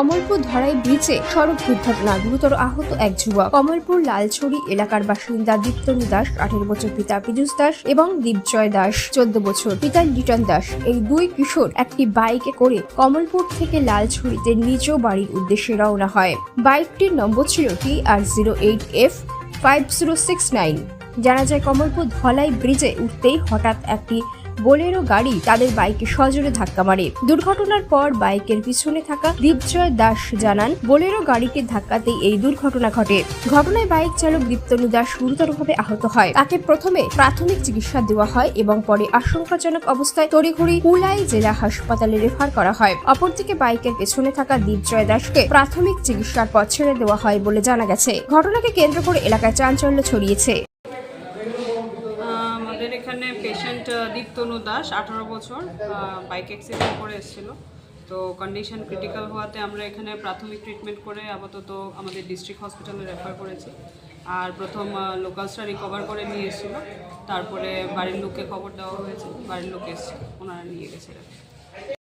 কমলপুর ধরাই ব্রিজে সড়ক দুর্ঘটনা, গুরুতর আহত এক যুবক। কমলপুর লালছড়ি এলাকার বাসিন্দা দীপ্তনু দাস 18 বছর, পিতা পীযূষ দাস এবং দীপজয় দাস 14 বছর, পিতা লিটন দাস। এই দুই কিশোর একটি বাইকে করে কমলপুর থেকে লালছড়িতে নিজ বাড়ির উদ্দেশ্যে রওনা হয়। বাইকটির নম্বর ছিল TR08F5069। জানা যায় কমলপুর ধলাই ব্রিজে উঠতেই হঠাৎ একটি বোলেরো গাড়ি তাদের বাইকে সজোরে ধাক্কা মারে। দুর্ঘটনার পর বাইকের পিছনে থাকা দীপজয় দাস জানান, বোলেরো গাড়িকে ধাক্কাতেই এই দুর্ঘটনা ঘটে। ঘটনায় বাইক চালক দীপ্তনু দাস গুরুতরভাবে আহত হয়। তাকে প্রথমে প্রাথমিক চিকিৎসা দেওয়া হয় এবং পরে আশঙ্কাজনক অবস্থায় তড়িঘড়ি কুলাই জেলা হাসপাতালে রেফার করা হয়। অপরদিকে বাইকের পেছনে থাকা দীপজয় দাসকে প্রাথমিক চিকিৎসার পর ছেড়ে দেওয়া হয় বলে জানা গেছে। ঘটনাকে কেন্দ্র করে এলাকায় চাঞ্চল্য ছড়িয়েছে। আমাদের এখানে পেশেন্ট দীপ্তনু দাস 18 বছর বাইক অ্যাক্সিডেন্ট করে এসেছিল। তো কন্ডিশন ক্রিটিক্যাল হওয়াতে আমরা এখানে প্রাথমিক ট্রিটমেন্ট করে আপাতত আমাদের ডিস্ট্রিক্ট হসপিটালে রেফার করেছি। আর প্রথম লোকালসটা রিকভার করে নিয়ে এসেছিলো, তারপরে বাড়ির লোককে খবর দেওয়া হয়েছে, বাড়ির লোক এসছে, ওনারা নিয়ে গেছে।